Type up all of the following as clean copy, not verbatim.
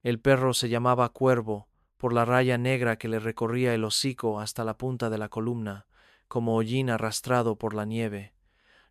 El perro se llamaba Cuervo por la raya negra que le recorría el hocico hasta la punta de la columna, como hollín arrastrado por la nieve.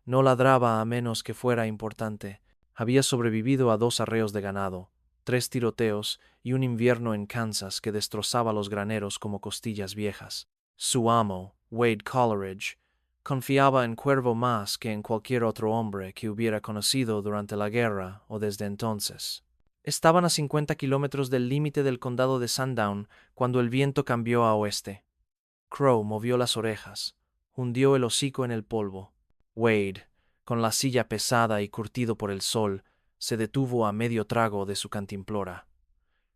No ladraba a menos que fuera importante. Había sobrevivido a 2 arreos de ganado, 3 tiroteos y un invierno en Kansas que destrozaba los graneros como costillas viejas. Su amo, Wade Coleridge, confiaba en Cuervo más que en cualquier otro hombre que hubiera conocido durante la guerra o desde entonces. Estaban a 50 kilómetros del límite del condado de Sundown cuando el viento cambió a oeste. Crow movió las orejas, hundió el hocico en el polvo. Wade, con la silla pesada y curtido por el sol, se detuvo a medio trago de su cantimplora.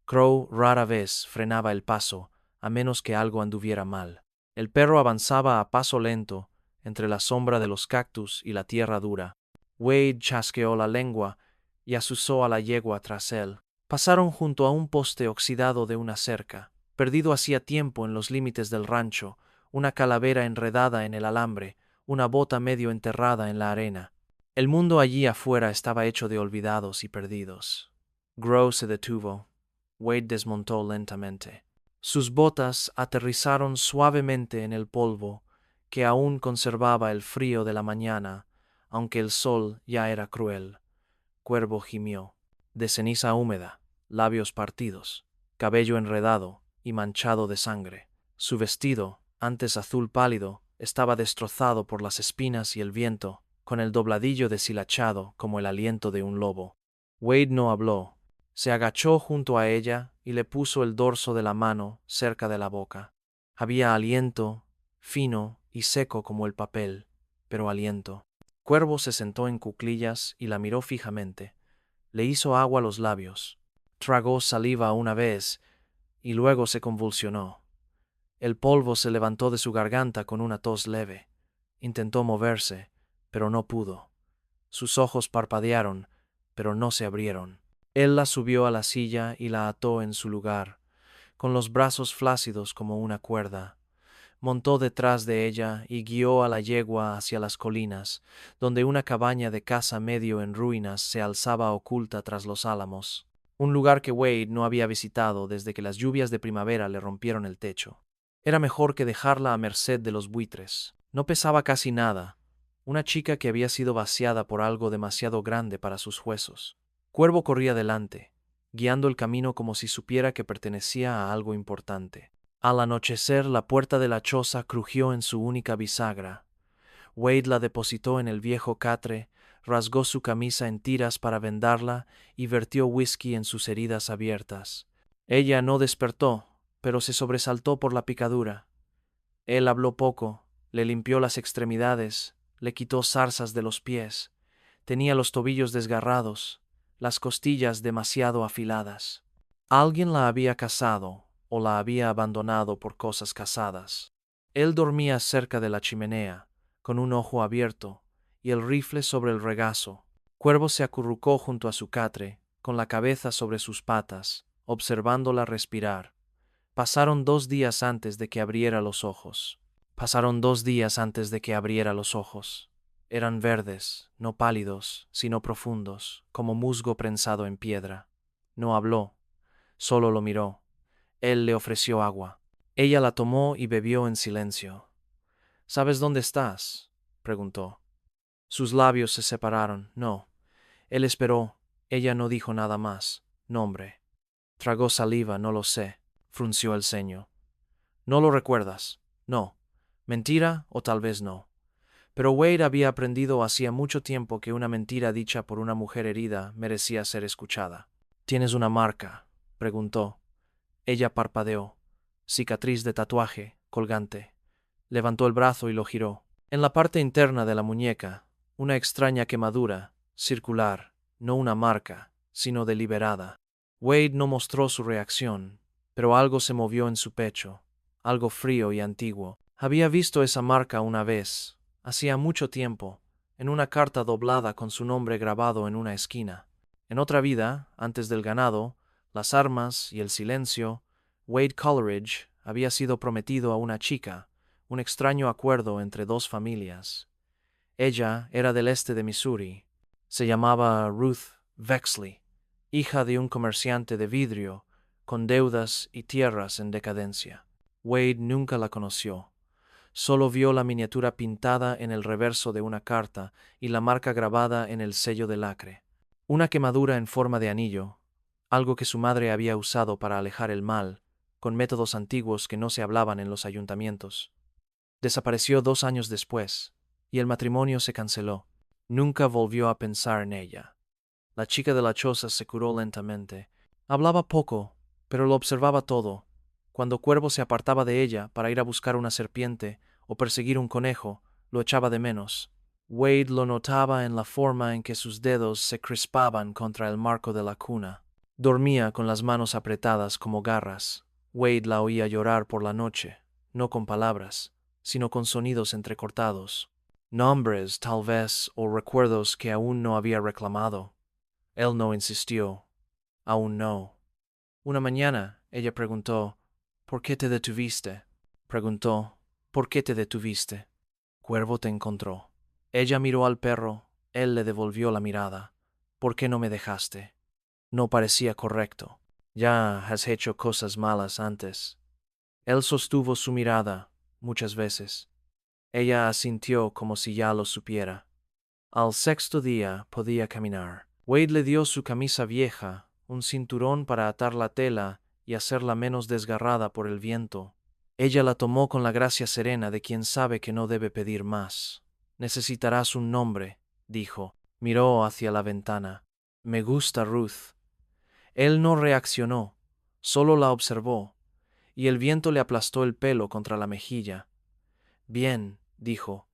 Crow rara vez frenaba el paso, a menos que algo anduviera mal. El perro avanzaba a paso lento, entre la sombra de los cactus y la tierra dura. Wade chasqueó la lengua y azuzó a la yegua tras él. Pasaron junto a un poste oxidado de una cerca, perdido hacía tiempo en los límites del rancho, una calavera enredada en el alambre, una bota medio enterrada en la arena. El mundo allí afuera estaba hecho de olvidados y perdidos. Grow se detuvo. Wade desmontó lentamente. Sus botas aterrizaron suavemente en el polvo, que aún conservaba el frío de la mañana, aunque el sol ya era cruel. Cuervo gimió, de ceniza húmeda, labios partidos, cabello enredado y manchado de sangre. Su vestido, antes azul pálido, estaba destrozado por las espinas y el viento, con el dobladillo deshilachado como el aliento de un lobo. Wade no habló. Se agachó junto a ella y le puso el dorso de la mano cerca de la boca. Había aliento, fino y seco como el papel, pero aliento. Cuervo se sentó en cuclillas y la miró fijamente. Le hizo agua a los labios. Tragó saliva una vez y luego se convulsionó. El polvo se levantó de su garganta con una tos leve. Intentó moverse, pero no pudo. Sus ojos parpadearon, pero no se abrieron. Él la subió a la silla y la ató en su lugar, con los brazos flácidos como una cuerda. Montó detrás de ella y guió a la yegua hacia las colinas, donde una cabaña de caza medio en ruinas se alzaba oculta tras los álamos, un lugar que Wade no había visitado desde que las lluvias de primavera le rompieron el techo. Era mejor que dejarla a merced de los buitres. No pesaba casi nada, una chica que había sido vaciada por algo demasiado grande para sus huesos. Cuervo corría delante, guiando el camino como si supiera que pertenecía a algo importante. Al anochecer, la puerta de la choza crujió en su única bisagra. Wade la depositó en el viejo catre, rasgó su camisa en tiras para vendarla y vertió whisky en sus heridas abiertas. Ella no despertó, pero se sobresaltó por la picadura. Él habló poco, le limpió las extremidades, le quitó zarzas de los pies. Tenía los tobillos desgarrados, las costillas demasiado afiladas. Alguien la había cazado o la había abandonado por cosas cazadas. Él dormía cerca de la chimenea, con un ojo abierto y el rifle sobre el regazo. Cuervo se acurrucó junto a su catre, con la cabeza sobre sus patas, observándola respirar. Pasaron 2 días antes de que abriera los ojos. Eran verdes, no pálidos, sino profundos, como musgo prensado en piedra. No habló, solo lo miró. Él le ofreció agua. Ella la tomó y bebió en silencio. ¿Sabes dónde estás?, preguntó. Sus labios se separaron. No. Él esperó. Ella no dijo nada más. Nombre. Tragó saliva, no lo sé. Frunció el ceño. ¿No lo recuerdas? No. ¿Mentira o tal vez no? Pero Wade había aprendido hacía mucho tiempo que una mentira dicha por una mujer herida merecía ser escuchada. ¿Tienes una marca?, preguntó. Ella parpadeó. Cicatriz de tatuaje, colgante. Levantó el brazo y lo giró. En la parte interna de la muñeca, una extraña quemadura, circular, no una marca, sino deliberada. Wade no mostró su reacción, pero algo se movió en su pecho, algo frío y antiguo. Había visto esa marca una vez, hacía mucho tiempo, en una carta doblada con su nombre grabado en una esquina. En otra vida, antes del ganado, las armas y el silencio, Wade Coleridge había sido prometido a una chica, un extraño acuerdo entre 2 familias. Ella era del este de Missouri. Se llamaba Ruth Vexley, hija de un comerciante de vidrio con deudas y tierras en decadencia. Wade nunca la conoció. Solo vio la miniatura pintada en el reverso de una carta y la marca grabada en el sello de lacre. Una quemadura en forma de anillo, algo que su madre había usado para alejar el mal, con métodos antiguos que no se hablaban en los ayuntamientos. Desapareció 2 años después, y el matrimonio se canceló. Nunca volvió a pensar en ella. La chica de la choza se curó lentamente. Hablaba poco, pero lo observaba todo. Cuando Cuervo se apartaba de ella para ir a buscar una serpiente o perseguir un conejo, lo echaba de menos. Wade lo notaba en la forma en que sus dedos se crispaban contra el marco de la cuna. Dormía con las manos apretadas como garras. Wade la oía llorar por la noche, no con palabras, sino con sonidos entrecortados. Nombres, tal vez, o recuerdos que aún no había reclamado. Él no insistió. Aún no. Una mañana, ella preguntó, ¿por qué te detuviste? Preguntó, ¿por qué te detuviste? Cuervo te encontró. Ella miró al perro, él le devolvió la mirada. ¿Por qué no me dejaste? No parecía correcto. Ya has hecho cosas malas antes. Él sostuvo su mirada, muchas veces. Ella asintió como si ya lo supiera. Al 6.º día podía caminar. Wade le dio su camisa vieja, un cinturón para atar la tela y hacerla menos desgarrada por el viento. Ella la tomó con la gracia serena de quien sabe que no debe pedir más. Necesitarás un nombre, dijo. Miró hacia la ventana. Me gusta Ruth. Él no reaccionó, solo la observó, y el viento le aplastó el pelo contra la mejilla. Bien, dijo.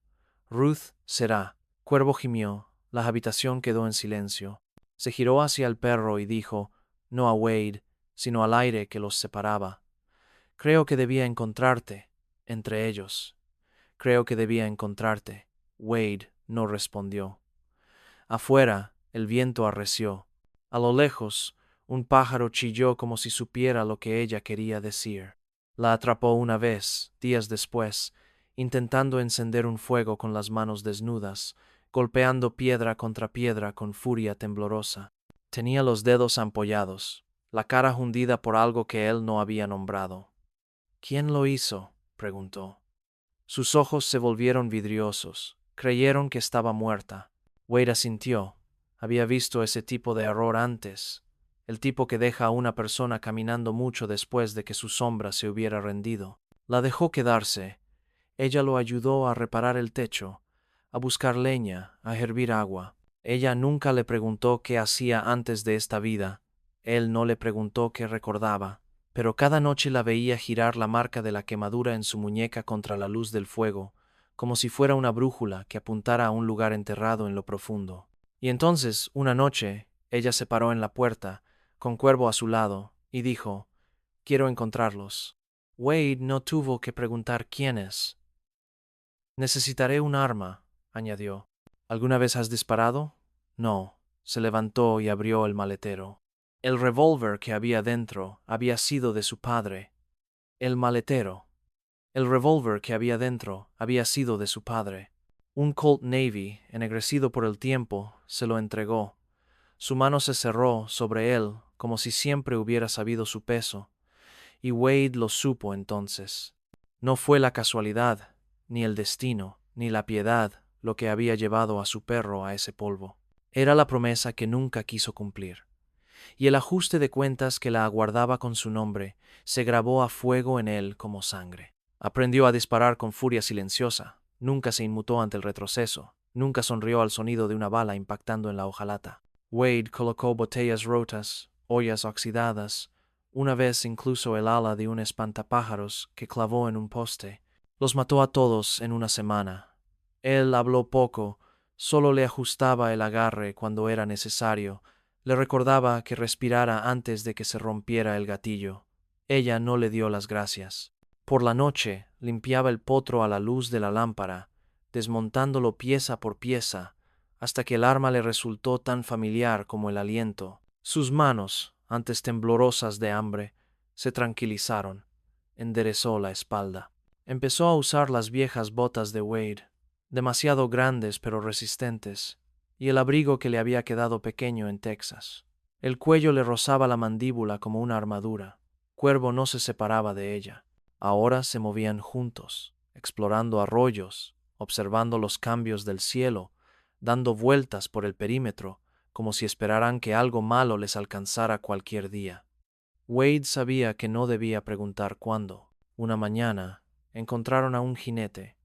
Ruth será. Cuervo gimió. La habitación quedó en silencio. Se giró hacia el perro y dijo, no a Wade, sino al aire que los separaba. Creo que debía encontrarte entre ellos. Creo que debía encontrarte. Wade no respondió. Afuera, el viento arreció. A lo lejos, un pájaro chilló como si supiera lo que ella quería decir. La atrapó una vez, días después, intentando encender un fuego con las manos desnudas, golpeando piedra contra piedra con furia temblorosa. Tenía los dedos ampollados, la cara hundida por algo que él no había nombrado. ¿Quién lo hizo?, preguntó. Sus ojos se volvieron vidriosos. Creyeron que estaba muerta. Wade asintió. Había visto ese tipo de error antes. El tipo que deja a una persona caminando mucho después de que su sombra se hubiera rendido. La dejó quedarse. Ella lo ayudó a reparar el techo, a buscar leña, a hervir agua. Ella nunca le preguntó qué hacía antes de esta vida. Él no le preguntó qué recordaba, pero cada noche la veía girar la marca de la quemadura en su muñeca contra la luz del fuego, como si fuera una brújula que apuntara a un lugar enterrado en lo profundo. Y entonces, una noche, ella se paró en la puerta, con Cuervo a su lado, y dijo, «Quiero encontrarlos». Wade no tuvo que preguntar quiénes. «Necesitaré un arma», añadió. «¿Alguna vez has disparado?» «No». Se levantó y abrió el maletero. El revólver que había dentro había sido de su padre. El maletero. El revólver que había dentro había sido de su padre. Un Colt Navy, ennegrecido por el tiempo, se lo entregó. Su mano se cerró sobre él como si siempre hubiera sabido su peso, y Wade lo supo entonces. No fue la casualidad, ni el destino, ni la piedad lo que había llevado a su perro a ese polvo. Era la promesa que nunca quiso cumplir. Y el ajuste de cuentas que la aguardaba con su nombre se grabó a fuego en él como sangre. Aprendió a disparar con furia silenciosa, nunca se inmutó ante el retroceso, nunca sonrió al sonido de una bala impactando en la hojalata. Wade colocó botellas rotas, ollas oxidadas, una vez incluso el ala de un espantapájaros que clavó en un poste. Los mató a todos en una semana. Él habló poco, solo le ajustaba el agarre cuando era necesario, le recordaba que respirara antes de que se rompiera el gatillo. Ella no le dio las gracias. Por la noche limpiaba el potro a la luz de la lámpara, desmontándolo pieza por pieza, hasta que el arma le resultó tan familiar como el aliento. Sus manos, antes temblorosas de hambre, se tranquilizaron. Enderezó la espalda. Empezó a usar las viejas botas de Wade, demasiado grandes pero resistentes, y el abrigo que le había quedado pequeño en Texas. El cuello le rozaba la mandíbula como una armadura. cuervo no se separaba de ella. Ahora se movían juntos, explorando arroyos, observando los cambios del cielo, dando vueltas por el perímetro, como si esperaran que algo malo les alcanzara cualquier día. Wade sabía que no debía preguntar cuándo. Una mañana encontraron a un jinete,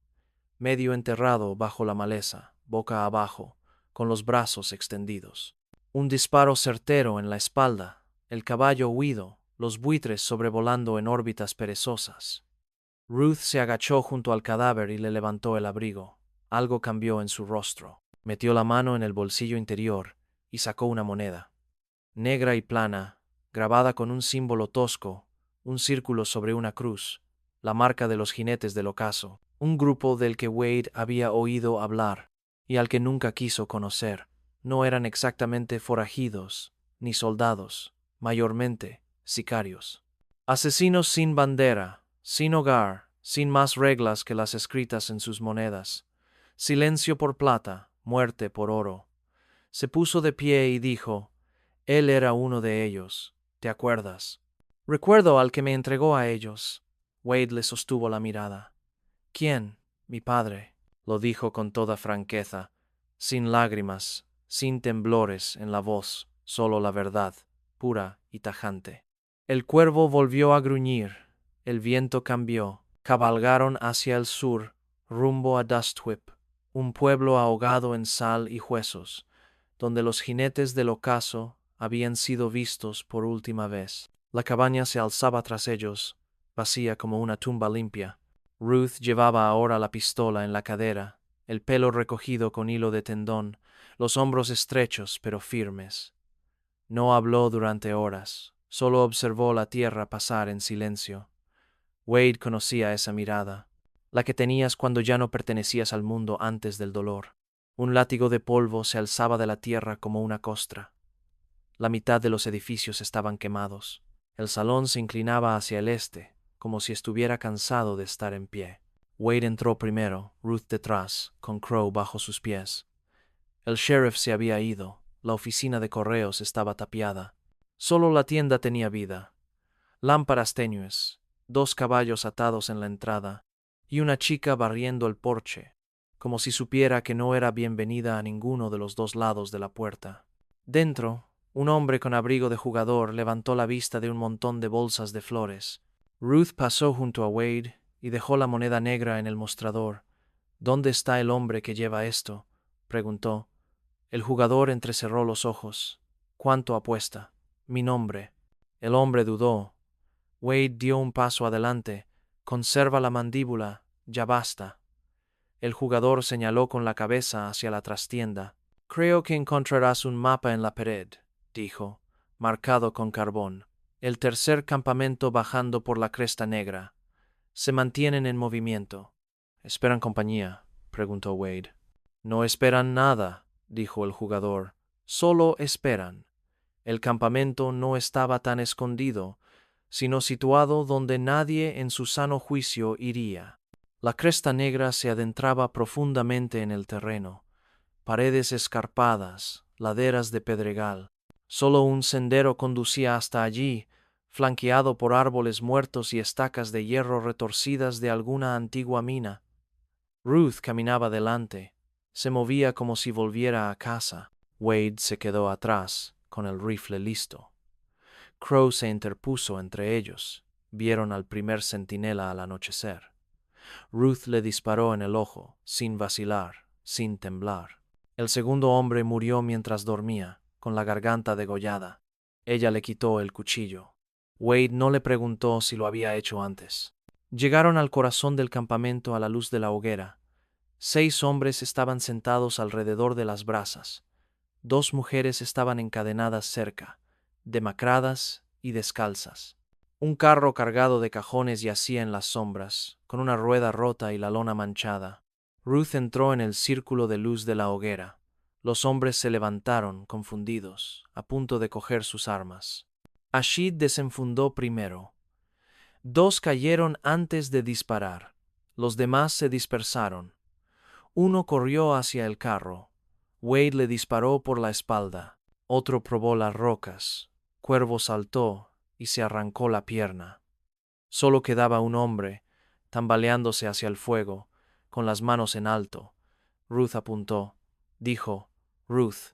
medio enterrado bajo la maleza, boca abajo, con los brazos extendidos. Un disparo certero en la espalda, el caballo huido, los buitres sobrevolando en órbitas perezosas. Ruth se agachó junto al cadáver y le levantó el abrigo. Algo cambió en su rostro. Metió la mano en el bolsillo interior y sacó una moneda. Negra y plana, grabada con un símbolo tosco, un círculo sobre una cruz, la marca de los jinetes del ocaso, un grupo del que Wade había oído hablar y al que nunca quiso conocer. No eran exactamente forajidos, ni soldados, mayormente sicarios. Asesinos sin bandera, sin hogar, sin más reglas que las escritas en sus monedas. Silencio por plata, muerte por oro. Se puso de pie y dijo: él era uno de ellos, ¿te acuerdas? Recuerdo al que me entregó a ellos. Wade le sostuvo la mirada. ¿Quién? Mi padre, lo dijo con toda franqueza, sin lágrimas, sin temblores en la voz, solo la verdad, pura y tajante. El cuervo volvió a gruñir, el viento cambió, cabalgaron hacia el sur, rumbo a Dustwhip, un pueblo ahogado en sal y huesos, donde los jinetes del ocaso habían sido vistos por última vez. La cabaña se alzaba tras ellos, vacía como una tumba limpia. Ruth llevaba ahora la pistola en la cadera, el pelo recogido con hilo de tendón, los hombros estrechos pero firmes. No habló durante horas, solo observó la tierra pasar en silencio. Wade conocía esa mirada, la que tenías cuando ya no pertenecías al mundo antes del dolor. Un látigo de polvo se alzaba de la tierra como una costra. La mitad de los edificios estaban quemados. El salón se inclinaba hacia el este, como si estuviera cansado de estar en pie. Wade entró primero, Ruth detrás, con Crow bajo sus pies. El sheriff se había ido, la oficina de correos estaba tapiada. Solo la tienda tenía vida. Lámparas tenues, 2 caballos atados en la entrada, y una chica barriendo el porche, como si supiera que no era bienvenida a ninguno de los 2 lados de la puerta. Dentro, un hombre con abrigo de jugador levantó la vista de un montón de bolsas de flores. Ruth pasó junto a Wade y dejó la moneda negra en el mostrador. ¿Dónde está el hombre que lleva esto?, preguntó. El jugador entrecerró los ojos. ¿Cuánto apuesta? Mi nombre. El hombre dudó. Wade dio un paso adelante. Conserva la mandíbula, ya basta. El jugador señaló con la cabeza hacia la trastienda. Creo que encontrarás un mapa en la pared, dijo, marcado con carbón. El tercer campamento bajando por la cresta negra. Se mantienen en movimiento. ¿Esperan compañía?, preguntó Wade. No esperan nada, dijo el jugador. Solo esperan. El campamento no estaba tan escondido, sino situado donde nadie en su sano juicio iría. La cresta negra se adentraba profundamente en el terreno. Paredes escarpadas, laderas de pedregal. Solo un sendero conducía hasta allí, flanqueado por árboles muertos y estacas de hierro retorcidas de alguna antigua mina. Ruth caminaba delante. Se movía como si volviera a casa. Wade se quedó atrás, con el rifle listo. Crow se interpuso entre ellos. Vieron al primer centinela al anochecer. Ruth le disparó en el ojo, sin vacilar, sin temblar. El segundo hombre murió mientras dormía, con la garganta degollada. Ella le quitó el cuchillo. Wade no le preguntó si lo había hecho antes. Llegaron al corazón del campamento a la luz de la hoguera. 6 hombres estaban sentados alrededor de las brasas. 2 mujeres estaban encadenadas cerca, demacradas y descalzas. Un carro cargado de cajones yacía en las sombras, con una rueda rota y la lona manchada. Ruth entró en el círculo de luz de la hoguera. Los hombres se levantaron, confundidos, a punto de coger sus armas. Ashid desenfundó primero. 2 cayeron antes de disparar. Los demás se dispersaron. Uno corrió hacia el carro. Wade le disparó por la espalda. Otro probó las rocas. Cuervo saltó y se arrancó la pierna. Solo quedaba un hombre, tambaleándose hacia el fuego, con las manos en alto. Ruth apuntó. Dijo, Ruth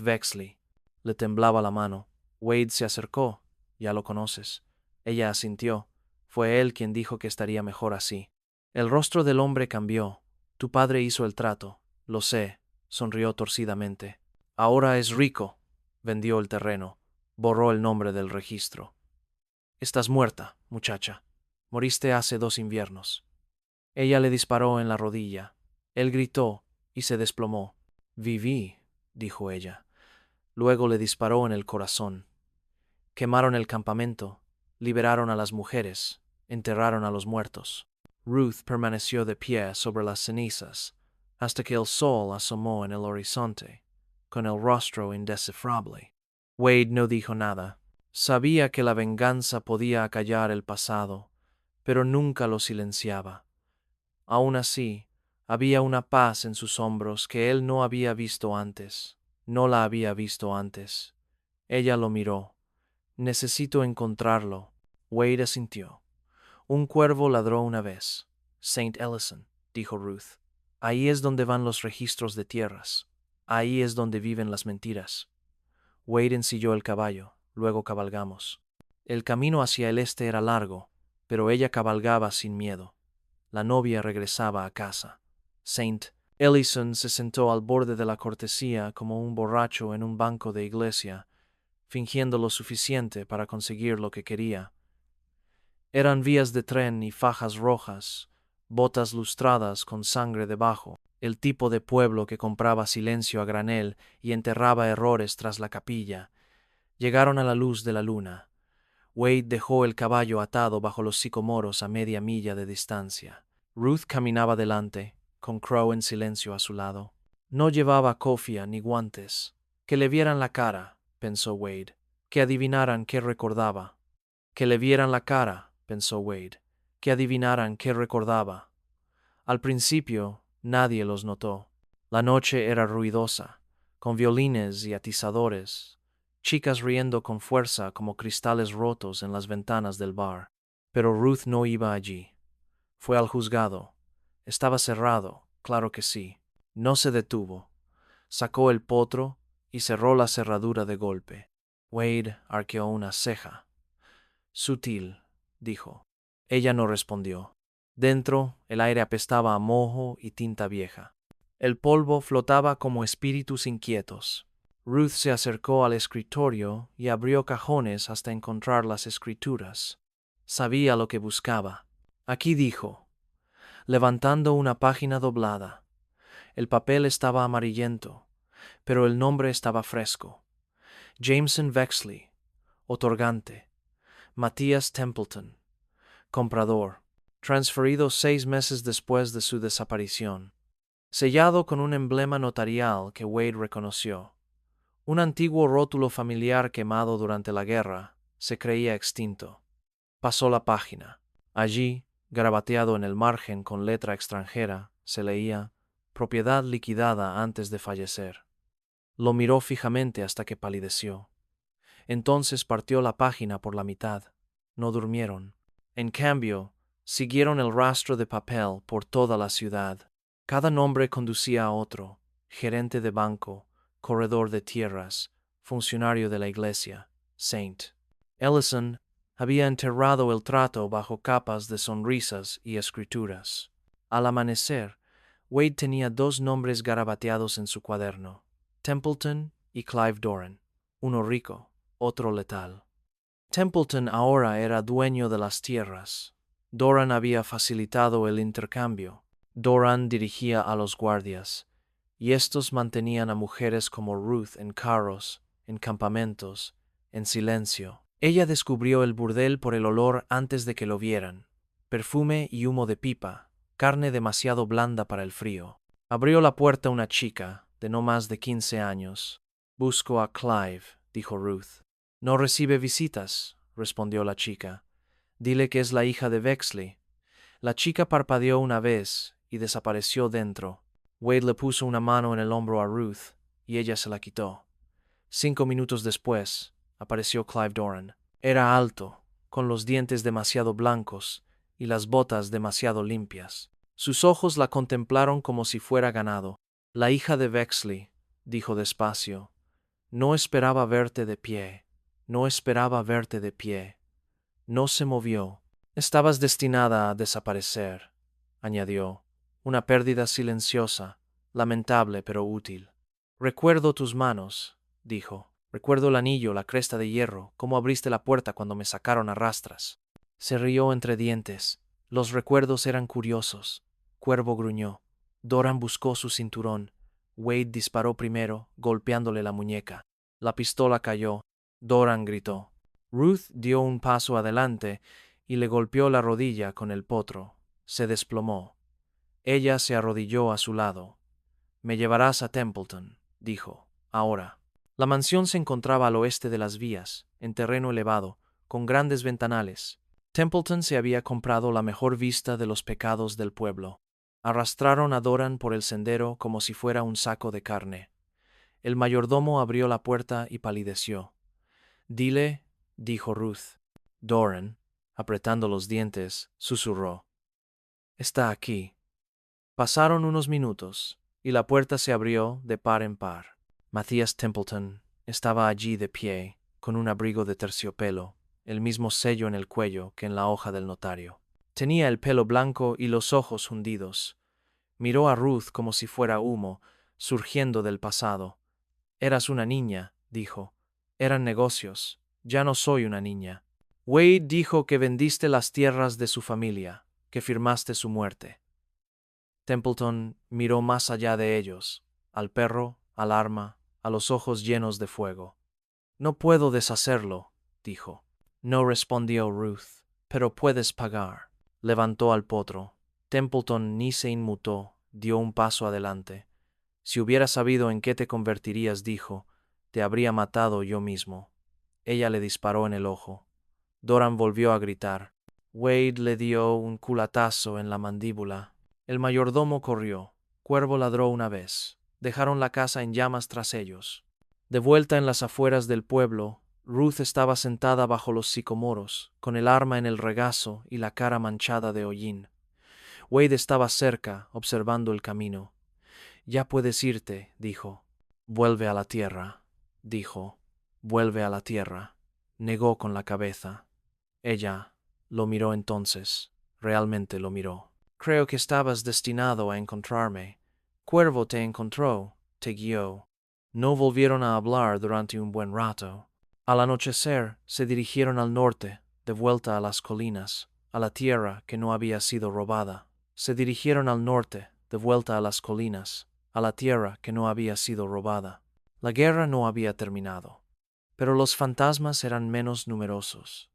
Bexley. Le temblaba la mano. Wade se acercó. Ya lo conoces. Ella asintió. Fue él quien dijo que estaría mejor así. El rostro del hombre cambió. Tu padre hizo el trato. Lo sé, sonrió torcidamente. Ahora es rico. Vendió el terreno. Borró el nombre del registro. Estás muerta, muchacha. Moriste hace 2 inviernos. Ella le disparó en la rodilla. Él gritó y se desplomó. Viví, dijo ella. Luego le disparó en el corazón. Quemaron el campamento, liberaron a las mujeres, enterraron a los muertos. Ruth permaneció de pie sobre las cenizas hasta que el sol asomó en el horizonte, con el rostro indescifrable. Wade no dijo nada. Sabía que la venganza podía acallar el pasado, pero nunca lo silenciaba. Aún así, había una paz en sus hombros que él no había visto antes. No la había visto antes. Ella lo miró. Necesito encontrarlo. Wade asintió. Un cuervo ladró una vez. Saint Ellison, dijo Ruth. Ahí es donde van los registros de tierras. Ahí es donde viven las mentiras. Wade ensilló el caballo. Luego cabalgamos. El camino hacia el este era largo, pero ella cabalgaba sin miedo. La novia regresaba a casa. Saint Ellison se sentó al borde de la cortesía como un borracho en un banco de iglesia, fingiendo lo suficiente para conseguir lo que quería. Eran vías de tren y fajas rojas, botas lustradas con sangre debajo, el tipo de pueblo que compraba silencio a granel y enterraba errores tras la capilla. Llegaron a la luz de la luna. Wade dejó el caballo atado bajo los sicomoros a media milla de distancia. Ruth caminaba delante, con Crow en silencio a su lado. No llevaba cofia ni guantes. Que le vieran la cara, pensó Wade. Que adivinaran qué recordaba. Que le vieran la cara, pensó Wade. Que adivinaran qué recordaba. Al principio, nadie los notó. La noche era ruidosa, con violines y atizadores, chicas riendo con fuerza como cristales rotos en las ventanas del bar. Pero Ruth no iba allí. Fue al juzgado. Estaba cerrado, claro que sí. No se detuvo. Sacó el potro y cerró la cerradura de golpe. Wade arqueó una ceja. Sutil, dijo. Ella no respondió. Dentro, el aire apestaba a moho y tinta vieja. El polvo flotaba como espíritus inquietos. Ruth se acercó al escritorio y abrió cajones hasta encontrar las escrituras. Sabía lo que buscaba. Aquí dijo, levantando una página doblada. El papel estaba amarillento, pero el nombre estaba fresco. Jameson Bexley, otorgante. Matías Templeton, comprador. Transferido 6 meses después de su desaparición. Sellado con un emblema notarial que Wade reconoció. Un antiguo rótulo familiar quemado durante la guerra, se creía extinto. Pasó la página. Allí, garabateado en el margen con letra extranjera, se leía «Propiedad liquidada antes de fallecer». Lo miró fijamente hasta que palideció. Entonces partió la página por la mitad. No durmieron. En cambio, siguieron el rastro de papel por toda la ciudad. Cada nombre conducía a otro: gerente de banco, corredor de tierras, funcionario de la iglesia, Saint. Ellison había enterrado el trato bajo capas de sonrisas y escrituras. Al amanecer, Wade tenía 2 nombres garabateados en su cuaderno: Templeton y Clive Doran, uno rico, otro letal. Templeton ahora era dueño de las tierras. Doran había facilitado el intercambio. Doran dirigía a los guardias, y estos mantenían a mujeres como Ruth en carros, en campamentos, en silencio. Ella descubrió el burdel por el olor antes de que lo vieran. Perfume y humo de pipa, carne demasiado blanda para el frío. Abrió la puerta una chica, de no más de 15 años. «Busco a Clive», dijo Ruth. «No recibe visitas», respondió la chica. «Dile que es la hija de Bexley». La chica parpadeó una vez y desapareció dentro. Wade le puso una mano en el hombro a Ruth y ella se la quitó. 5 minutos después, apareció Clive Doran. Era alto, con los dientes demasiado blancos y las botas demasiado limpias. Sus ojos la contemplaron como si fuera ganado. La hija de Bexley, dijo despacio, no esperaba verte de pie, no esperaba verte de pie. No se movió. Estabas destinada a desaparecer, añadió. Una pérdida silenciosa, lamentable pero útil. Recuerdo tus manos, dijo. Recuerdo el anillo, la cresta de hierro, cómo abriste la puerta cuando me sacaron a rastras. Se rió entre dientes. Los recuerdos eran curiosos. Cuervo gruñó. Doran buscó su cinturón. Wade disparó primero, golpeándole la muñeca. La pistola cayó. Doran gritó. Ruth dio un paso adelante y le golpeó la rodilla con el potro. Se desplomó. Ella se arrodilló a su lado. Me llevarás a Templeton, dijo. Ahora. La mansión se encontraba al oeste de las vías, en terreno elevado, con grandes ventanales. Templeton se había comprado la mejor vista de los pecados del pueblo. Arrastraron a Doran por el sendero como si fuera un saco de carne. El mayordomo abrió la puerta y palideció. Dile, dijo Ruth. Doran, apretando los dientes, susurró. Está aquí. Pasaron unos minutos, y la puerta se abrió de par en par. Matthias Templeton estaba allí de pie, con un abrigo de terciopelo, el mismo sello en el cuello que en la hoja del notario. Tenía el pelo blanco y los ojos hundidos. Miró a Ruth como si fuera humo, surgiendo del pasado. Eras una niña, dijo. Eran negocios. Ya no soy una niña. Wade dijo que vendiste las tierras de su familia, que firmaste su muerte. Templeton miró más allá de ellos, al perro, al arma, a los ojos llenos de fuego. No puedo deshacerlo, dijo. No respondió Ruth, pero puedes pagar. Levantó al potro. Templeton ni se inmutó, dio un paso adelante. Si hubiera sabido en qué te convertirías, dijo, te habría matado yo mismo. Ella le disparó en el ojo. Doran volvió a gritar. Wade le dio un culatazo en la mandíbula. El mayordomo corrió. Cuervo ladró una vez. Dejaron la casa en llamas tras ellos. De vuelta en las afueras del pueblo, Ruth estaba sentada bajo los sicomoros, con el arma en el regazo y la cara manchada de hollín. Wade estaba cerca, observando el camino. Ya puedes irte, dijo. Vuelve a la tierra, dijo. Vuelve a la tierra. Negó con la cabeza. Ella lo miró entonces. Realmente lo miró. Creo que estabas destinado a encontrarme. Cuervo te encontró, te guió. No volvieron a hablar durante un buen rato. Al anochecer se dirigieron al norte, de vuelta a las colinas, a la tierra que no había sido robada. Se dirigieron al norte, de vuelta a las colinas, a la tierra que no había sido robada. La guerra no había terminado, pero los fantasmas eran menos numerosos.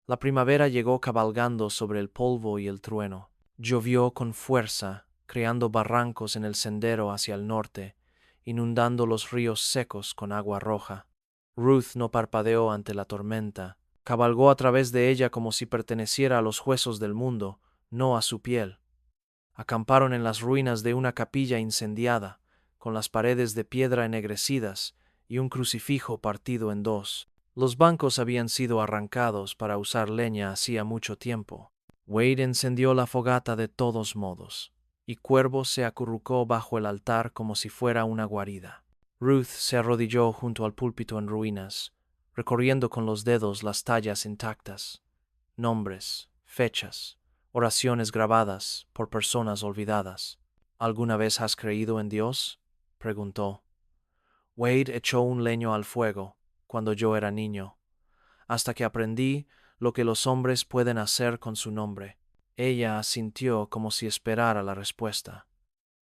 La primavera llegó cabalgando sobre el polvo y el trueno. Llovió con fuerza, creando barrancos en el sendero hacia el norte, inundando los ríos secos con agua roja. Ruth no parpadeó ante la tormenta. Cabalgó a través de ella como si perteneciera a los huesos del mundo, no a su piel. Acamparon en las ruinas de una capilla incendiada, con las paredes de piedra ennegrecidas y un crucifijo partido en dos. Los bancos habían sido arrancados para usar leña hacía mucho tiempo. Wade encendió la fogata de todos modos, y Cuervo se acurrucó bajo el altar como si fuera una guarida. Ruth se arrodilló junto al púlpito en ruinas, recorriendo con los dedos las tallas intactas, nombres, fechas, oraciones grabadas por personas olvidadas. ¿Alguna vez has creído en Dios?, preguntó. Wade echó un leño al fuego cuando yo era niño, hasta que aprendí lo que los hombres pueden hacer con su nombre. Ella asintió como si esperara la respuesta.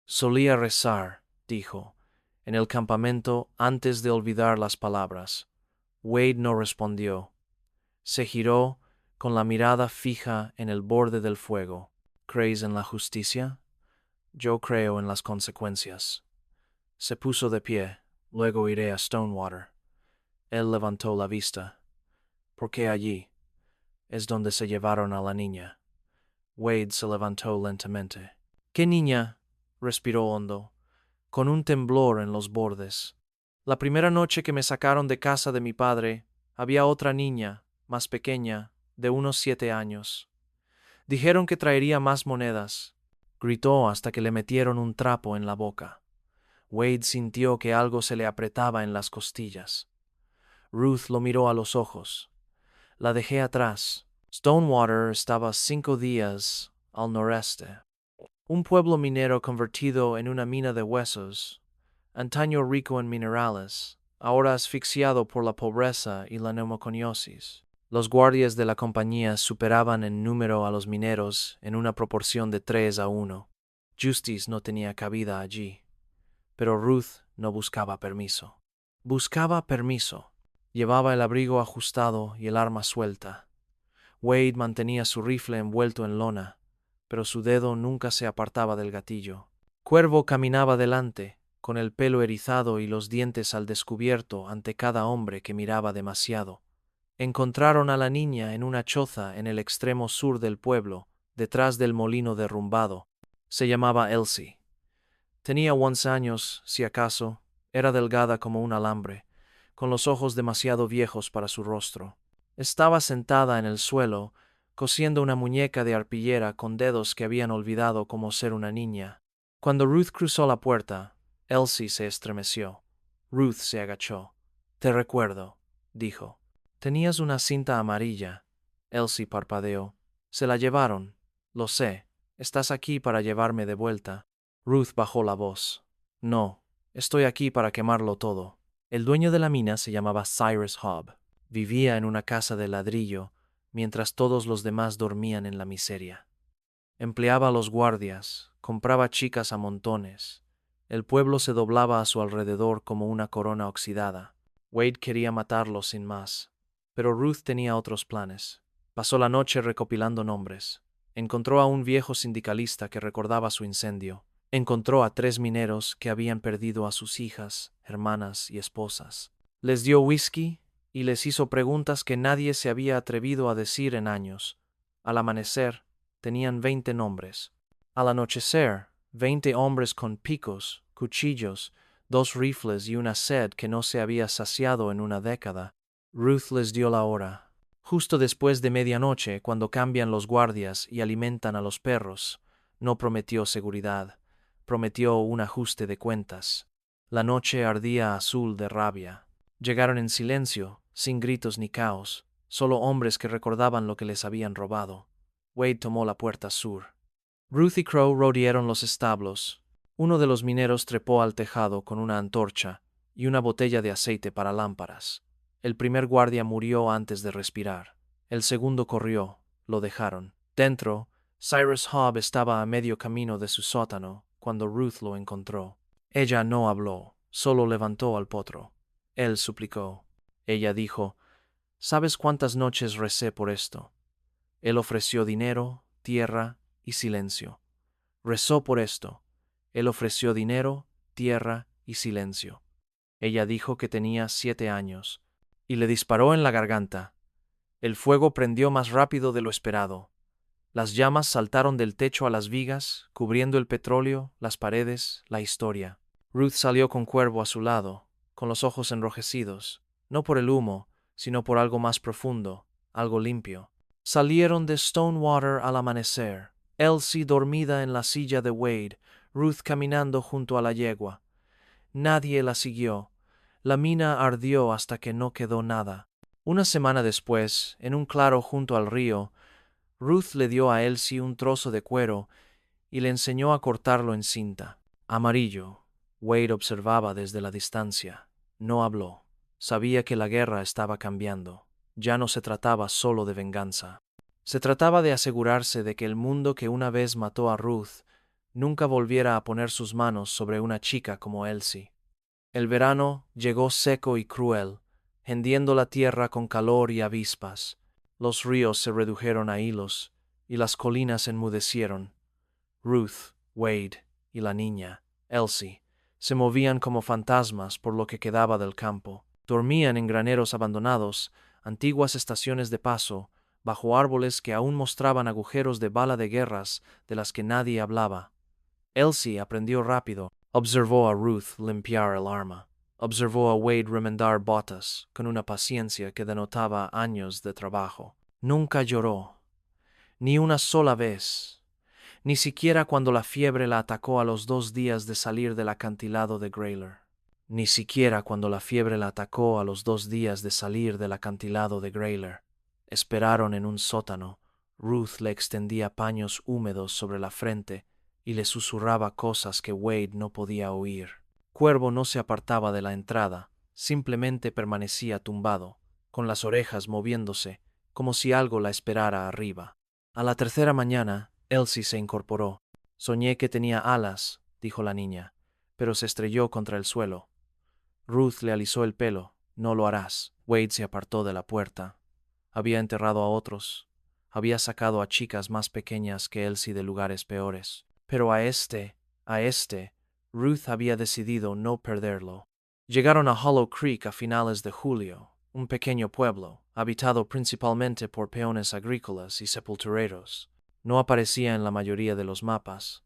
Solía rezar, dijo, en el campamento antes de olvidar las palabras. Wade no respondió. Se giró con la mirada fija en el borde del fuego. ¿Crees en la justicia? Yo creo en las consecuencias. Se puso de pie. Luego iré a Stonewater. Él levantó la vista. ¿Por qué allí? Es donde se llevaron a la niña. Wade se levantó lentamente. ¿Qué niña? Respiró hondo, con un temblor en los bordes. La primera noche que me sacaron de casa de mi padre, había otra niña, más pequeña, de unos 7 años. Dijeron que traería más monedas. Gritó hasta que le metieron un trapo en la boca. Wade sintió que algo se le apretaba en las costillas. Ruth lo miró a los ojos. La dejé atrás. Stonewater estaba 5 días al noreste. Un pueblo minero convertido en una mina de huesos, antaño rico en minerales, ahora asfixiado por la pobreza y la neumoconiosis. Los guardias de la compañía superaban en número a los mineros en una proporción de 3-1. Justice no tenía cabida allí. Pero Ruth no buscaba permiso. Buscaba permiso. Llevaba el abrigo ajustado y el arma suelta. Wade mantenía su rifle envuelto en lona, pero su dedo nunca se apartaba del gatillo. Cuervo caminaba delante, con el pelo erizado y los dientes al descubierto ante cada hombre que miraba demasiado. Encontraron a la niña en una choza en el extremo sur del pueblo, detrás del molino derrumbado. Se llamaba Elsie. Tenía 11 años, si acaso, era delgada como un alambre, con los ojos demasiado viejos para su rostro. Estaba sentada en el suelo, cosiendo una muñeca de arpillera con dedos que habían olvidado cómo ser una niña. Cuando Ruth cruzó la puerta, Elsie se estremeció. Ruth se agachó. «Te recuerdo», dijo. «Tenías una cinta amarilla». Elsie parpadeó. «Se la llevaron. Lo sé. Estás aquí para llevarme de vuelta». Ruth bajó la voz. «No, estoy aquí para quemarlo todo». El dueño de la mina se llamaba Cyrus Hobb. Vivía en una casa de ladrillo, mientras todos los demás dormían en la miseria. Empleaba a los guardias, compraba chicas a montones. El pueblo se doblaba a su alrededor como una corona oxidada. Wade quería matarlo sin más, pero Ruth tenía otros planes. Pasó la noche recopilando nombres. Encontró a un viejo sindicalista que recordaba su incendio. Encontró a 3 mineros que habían perdido a sus hijas, hermanas y esposas. Les dio whisky y les hizo preguntas que nadie se había atrevido a decir en años. Al amanecer, tenían 20 nombres. Al anochecer, 20 hombres con picos, cuchillos, 2 rifles y una sed que no se había saciado en una década. Ruth les dio la hora. Justo después de medianoche, cuando cambian los guardias y alimentan a los perros. No prometió seguridad. Prometió un ajuste de cuentas. La noche ardía azul de rabia. Llegaron en silencio, sin gritos ni caos, solo hombres que recordaban lo que les habían robado. Wade tomó la puerta sur. Ruth y Crow rodearon los establos. Uno de los mineros trepó al tejado con una antorcha y una botella de aceite para lámparas. El primer guardia murió antes de respirar. El segundo corrió. Lo dejaron. Dentro, Cyrus Hobb estaba a medio camino de su sótano cuando Ruth lo encontró. Ella no habló, solo levantó al potro. Él suplicó. Ella dijo: «¿Sabes cuántas noches recé por esto?» Él ofreció dinero, tierra y silencio. Rezó por esto. Él ofreció dinero, tierra y silencio. Ella dijo que tenía 7 años, y le disparó en la garganta. El fuego prendió más rápido de lo esperado. Las llamas saltaron del techo a las vigas, cubriendo el petróleo, las paredes, la historia. Ruth salió con Cuervo a su lado, con los ojos enrojecidos, no por el humo, sino por algo más profundo, algo limpio. Salieron de Stonewater al amanecer, Elsie dormida en la silla de Wade, Ruth caminando junto a la yegua. Nadie la siguió. La mina ardió hasta que no quedó nada. Una semana después, en un claro junto al río, Ruth le dio a Elsie un trozo de cuero y le enseñó a cortarlo en cinta. Amarillo. Wade observaba desde la distancia. No habló. Sabía que la guerra estaba cambiando. Ya no se trataba solo de venganza. Se trataba de asegurarse de que el mundo que una vez mató a Ruth nunca volviera a poner sus manos sobre una chica como Elsie. El verano llegó seco y cruel, hendiendo la tierra con calor y avispas. Los ríos se redujeron a hilos y las colinas enmudecieron. Ruth, Wade y la niña, Elsie, se movían como fantasmas por lo que quedaba del campo. Dormían en graneros abandonados, antiguas estaciones de paso, bajo árboles que aún mostraban agujeros de bala de guerras de las que nadie hablaba. Elsie aprendió rápido. Observó a Ruth limpiar el arma. observó a Wade remendar botas con una paciencia que denotaba años de trabajo. Nunca lloró, ni una sola vez, ni siquiera cuando la fiebre la atacó a los 2 días de salir del acantilado de Grayler. Ni siquiera cuando la fiebre la atacó a los 2 días de salir del acantilado de Grayler. Esperaron en un sótano. Ruth le extendía paños húmedos sobre la frente y le susurraba cosas que Wade no podía oír. Cuervo no se apartaba de la entrada, simplemente permanecía tumbado, con las orejas moviéndose, como si algo la esperara arriba. A la tercera mañana, Elsie se incorporó. Soñé que tenía alas, dijo la niña, pero se estrelló contra el suelo. Ruth le alisó el pelo. No lo harás. Wade se apartó de la puerta. Había enterrado a otros. Había sacado a chicas más pequeñas que Elsie de lugares peores. Pero a este, Ruth había decidido no perderlo. Llegaron a Hollow Creek a finales de julio, un pequeño pueblo, habitado principalmente por peones agrícolas y sepultureros. No aparecía en la mayoría de los mapas.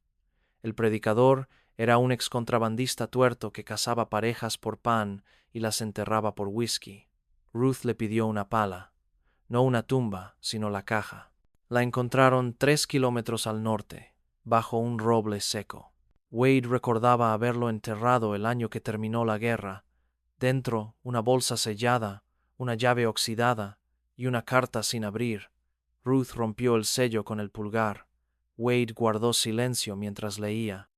El predicador era un excontrabandista tuerto que cazaba parejas por pan y las enterraba por whisky. Ruth le pidió una pala, no una tumba, sino la caja. La encontraron 3 kilómetros al norte, bajo un roble seco. Wade recordaba haberlo enterrado el año que terminó la guerra. Dentro, una bolsa sellada, una llave oxidada y una carta sin abrir. Ruth rompió el sello con el pulgar. Wade guardó silencio mientras leía.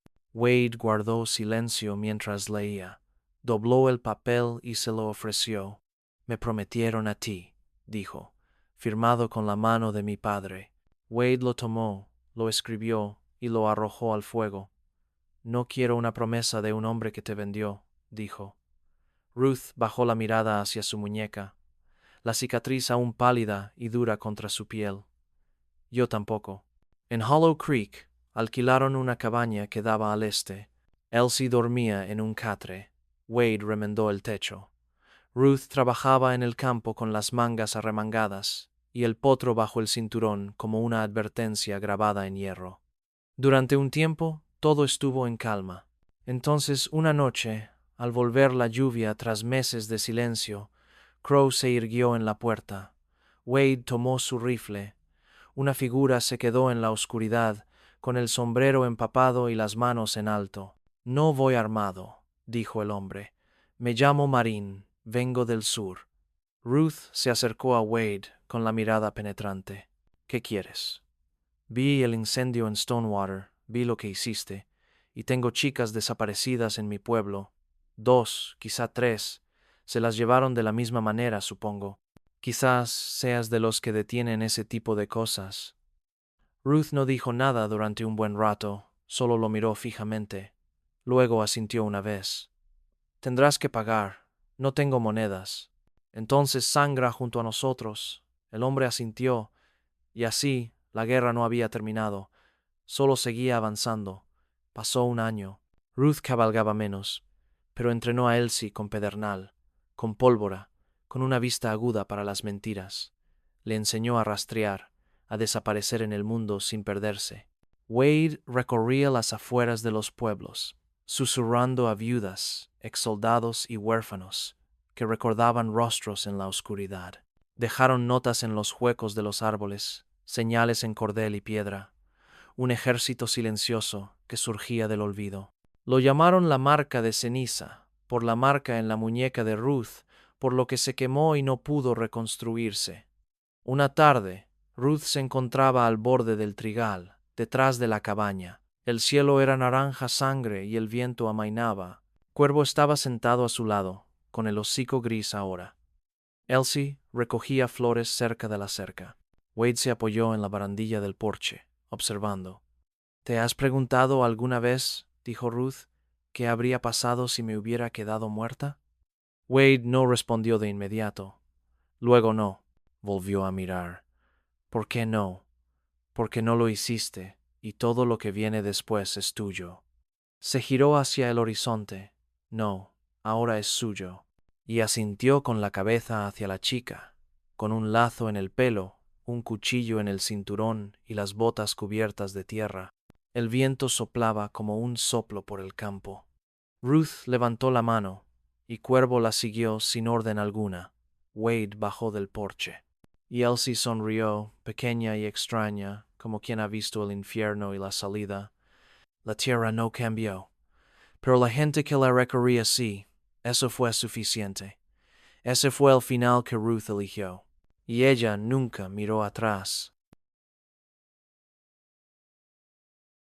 Dobló el papel y se lo ofreció. Me prometieron a ti, dijo, firmado con la mano de mi padre. Wade lo tomó, lo escribió y lo arrojó al fuego. No quiero una promesa de un hombre que te vendió, dijo. Ruth bajó la mirada hacia su muñeca, la cicatriz aún pálida y dura contra su piel. Yo tampoco. En Hollow Creek alquilaron una cabaña que daba al este. Elsie dormía en un catre. Wade remendó el techo. Ruth trabajaba en el campo con las mangas arremangadas y el potro bajo el cinturón como una advertencia grabada en hierro. Durante un tiempo todo estuvo en calma. Entonces, una noche, al volver la lluvia tras meses de silencio, Crow se irguió en la puerta. Wade tomó su rifle. Una figura se quedó en la oscuridad, con el sombrero empapado y las manos en alto. No voy armado, dijo el hombre. Me llamo Marín, vengo del sur. Ruth se acercó a Wade con la mirada penetrante. ¿Qué quieres? Vi el incendio en Stonewater, vi lo que hiciste, y tengo chicas desaparecidas en mi pueblo. 2, quizá 3. Se las llevaron de la misma manera, supongo. Quizás seas de los que detienen ese tipo de cosas. Ruth no dijo nada durante un buen rato, solo lo miró fijamente. Luego asintió una vez. Tendrás que pagar. No tengo monedas. Entonces sangra junto a nosotros. El hombre asintió, y así la guerra no había terminado. Solo seguía avanzando. Pasó un año. Ruth cabalgaba menos, pero entrenó a Elsie con pedernal, con pólvora, con una vista aguda para las mentiras. Le enseñó a rastrear, a desaparecer en el mundo sin perderse. Wade recorría las afueras de los pueblos, susurrando a viudas, exsoldados y huérfanos, que recordaban rostros en la oscuridad. Dejaron notas en los huecos de los árboles, señales en cordel y piedra, un ejército silencioso que surgía del olvido. Lo llamaron la marca de ceniza, por la marca en la muñeca de Ruth, por lo que se quemó y no pudo reconstruirse. Una tarde, Ruth se encontraba al borde del trigal, detrás de la cabaña. El cielo era naranja sangre y el viento amainaba. Cuervo estaba sentado a su lado, con el hocico gris ahora. Elsie recogía flores cerca de la cerca. Wade se apoyó en la barandilla del porche, observando. ¿Te has preguntado alguna vez, dijo Ruth, qué habría pasado si me hubiera quedado muerta? Wade no respondió de inmediato. Luego no. Volvió a mirar. ¿Por qué no? Porque no lo hiciste, y todo lo que viene después es tuyo. Se giró hacia el horizonte. No, ahora es suyo. Y asintió con la cabeza hacia la chica, con un lazo en el pelo, un cuchillo en el cinturón y las botas cubiertas de tierra. El viento soplaba como un soplo por el campo. Ruth levantó la mano. y Cuervo la siguió sin orden alguna. Wade bajó del porche. Y Elsie sonrió, pequeña y extraña, como quien ha visto el infierno y la salida. La tierra no cambió, pero la gente que la recorría sí. Eso fue suficiente. Ese fue el final que Ruth eligió. Y ella nunca miró atrás.